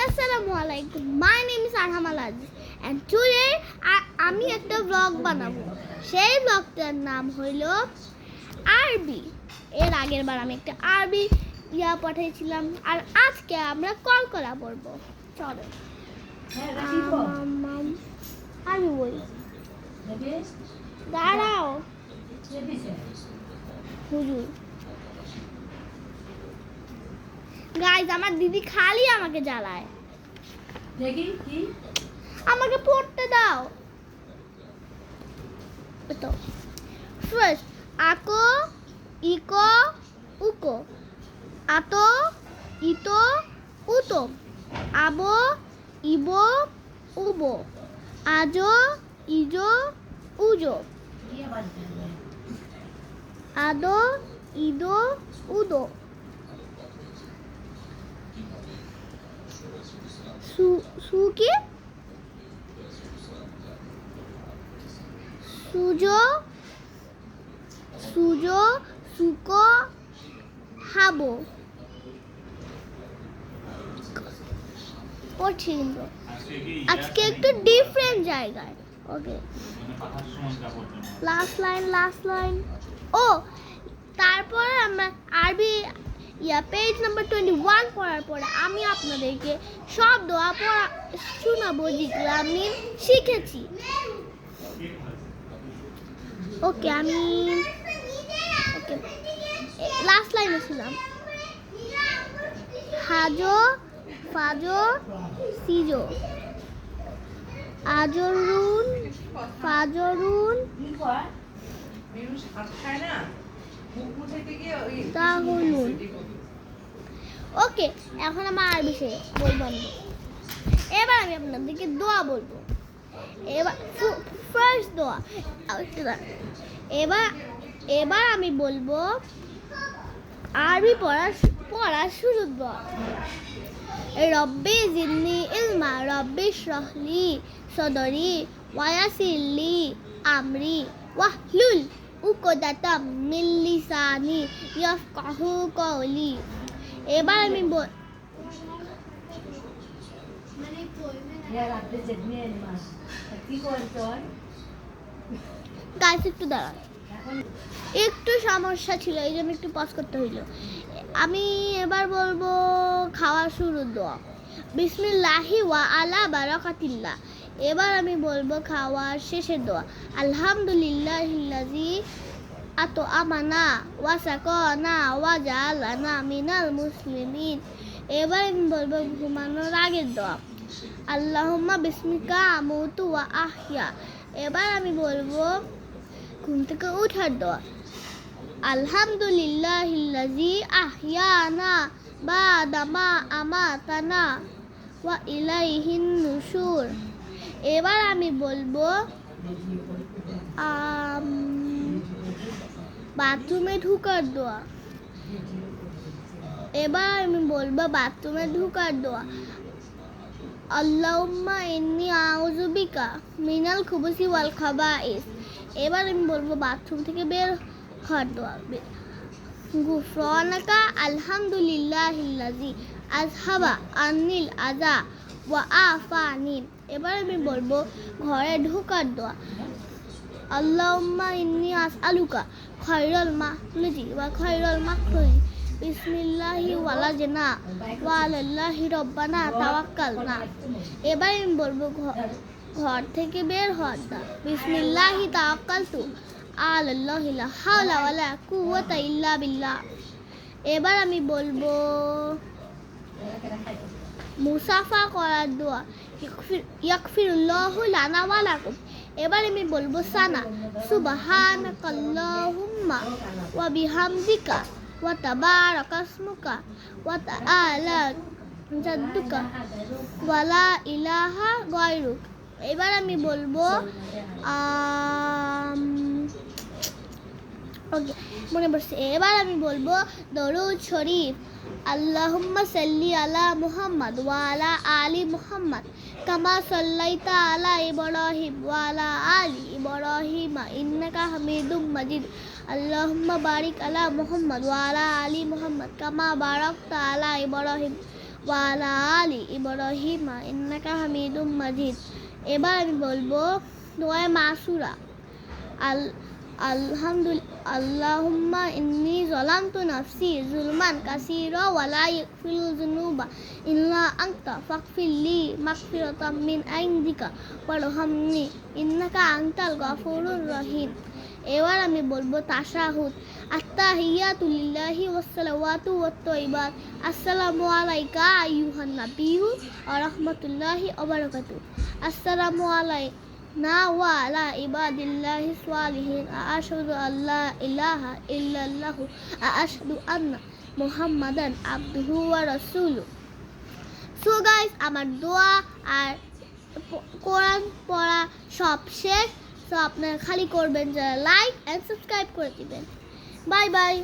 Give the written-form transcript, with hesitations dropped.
Assalamu alaikum. My name is Arham Al Aziz and today আমি একটা blog বানাবো। সেই ব্লগটার নাম হলো আরবি। এর আগের বার আমি একটা আরবি পাঠিয়েছিলাম আর আজকে আমরা কলকলা পড়বো। চলো আমি বলি দাঁড়াও হুজুর। গাইজ আমার দিদি খালি আমাকে জ্বালায়। দেখি কি আমাকে পড়তে দাও। তো ফার্স্ট আকো ইকো উকো আতো ইতো উতো আবো ইবো উবো আজো ইজো উজো আদো ইদো উদো সুকি সুজো সুজো সুকো হাবো পড়ছি কিন্তু আজকে একটু ডিফারেন্ট জায়গায়। ওকে লাস্ট লাইন ও তারপরে আমরা আরবি পেজ নাম্বার 21 পড়ার পরে আমি আপনাদেরকে সব দোয়া পড়া শোনাবো যেগুলো আমি শিখেছি। ওকে আমি লাস্ট লাইনে ছিলাম। হাজো ফাজো সিজো আজরুন ফাজরুন তাহলুন। ওকে এখন আমার আর বিষয়ে বলবো। এবার আমি আপনাদেরকে দোয়া বলবো। এবার ফার্স্ট দোয়া এবার আমি বলবো আরবি পড়া শুরু দোয়া। রব্বি জিদনি ইলমা রব্বি ইশরাহলি সদরি ওয়ায়াসিরলি আমরি ওয়াহলুল উকদাতাম মিন লিসানি ইয়াফকাহু কওলি। এবার আমি গাইস একটু দাঁড়ান, একটু সমস্যা ছিল এই জন্য একটু পজ করতে হইল। আমি এবার বলবো খাওয়া শুরুর দোয়া বিসমিল্লাহি ওয়া আলা বারাকাতিল্লাহ। এবার আমি বলবো খাওয়ার শেষের দোয়া আলহামদুলিল্লাহিল্লাযী আতো আমানা ওয়া সাকানা ওয়া জাআলানা মিনাল মুসলিমিন। এবার আমি বলবো ঘুমানোর আগের দোয়া আল্লাহুম্মা বিসমিকা আমুতু ওয়া আহইয়া। এবার আমি বলবো ঘুম থেকে ওঠার দোয়া আলহামদুলিল্লাহিল্লাযী আহইয়ানা বা'দা মা আমাতানা ওয়া ইলাইহিন নুশুর। এবার আমি বলবো বাথরুমে ঢোকার দোয়া। এবার আমি বলবো বাথরুমে ঢোকার দোয়া আল্লাহুম্মা ইন্নী আউযু বিকা মিনাল খুবুসি ওয়াল খাবাইস। এবার আমি বলবো বাথরুম থেকে বের হওয়ার দোয়া গুফরানাকা আলহামদুলিল্লাহিল্লাযী আযহাবা আন্নিল আযা ওয়া আফানি। এবার আমি বলবো ঘরে ঢোকার দোয়া আল্লাহুম্মা ইন্নী আসআলুকা খায়রাল মাখলুজি ওয়া খায়রাল মাখরুজি বিসমিল্লাহি ওয়ালাজনা ওয়া আলাল্লাহি রাব্বানা তাওয়াক্কালনা। এবার আমি বলবো ঘর থেকে বের হওয়ার দোয়া বিসমিল্লাহি তাওয়াক্কালতু আলাল্লাহি লা হাওলা ওয়ালা কুওয়াতা ইল্লা বিল্লাহ। এবার আমি বলবো মুসাফা করার দোয়া ইয়াগফিরুল্লাহু লানা ওয়া লাকুম। এবার আমি বলবো সানা সুবহানাকাল্লাহুম্মা ওয়া বিহামদিকা ওয়া তাবারাকা ইসমুকা ওয়া তাআলা জাদ্দুকা ওয়া লা ইলাহা গায়রুক। এবার আমি বলবো মনে পড়ছে। এবার আমি বলবো দরুদ শরীফ আল্লাহুম্মা সাল্লি আলা মুহাম্মাদ ওয়া আলা আলি মুহাম্মাদ কামা সাল্লাইতা আলা ইব্রাহিম ওয়া আলা আলি ইব্রাহিম ইন্নাকা হামিদুম মাজিদ। আল্লাহুম্মা বারিক আলা মুহাম্মাদ ওয়া আলা আলি মুহাম্মাদ কামা বারাকতা আলা ইব্রাহিম ওয়া আলা আলি ইব্রাহিম ইন্নাকা হামিদুম মাজিদ। এবার আমি বলবো দোয়া মাসুরা। আল্লাহুম্মা ইন্নী যালামতু নাফসি যুলমান কাসীরা ওয়া লা ইয়াগফিরুয যুনুবা ইল্লা আনতা ফাগফিরলি মাগফিরাতাম মিন ইনদিকা ওয়ারহামনি ইন্নাকা আনতাল গফুরুর রহিম। এবার আমি বলবো তাশাহুদ। আত্তাহিয়াতু লিল্লাহি ওয়াসসালাওয়াতু ওয়াত-তাইয়্যিবাত। আসসালামু আলাইকা আইয়ুহান নাবিয়্যু ওয়া রাহমাতুল্লাহি ওয়া বারাকাতুহু। আসসালামু আলাইনা ওয়া আলা ইবাদিল্লাহিস সালিহিন। আশহাদু আল্লা ইলাহা ইল্লাল্লাহু ওয়া আশহাদু আন্না মুহাম্মাদান আবদুহু ওয়া রাসূলুহু। সো গাইস, আমার দোয়া আর কোরআন পড়া সব শেষ। তো আপনারা খালি করবেন যারা লাইক এন্ড সাবস্ক্রাইব করে দিবেন। Bye bye.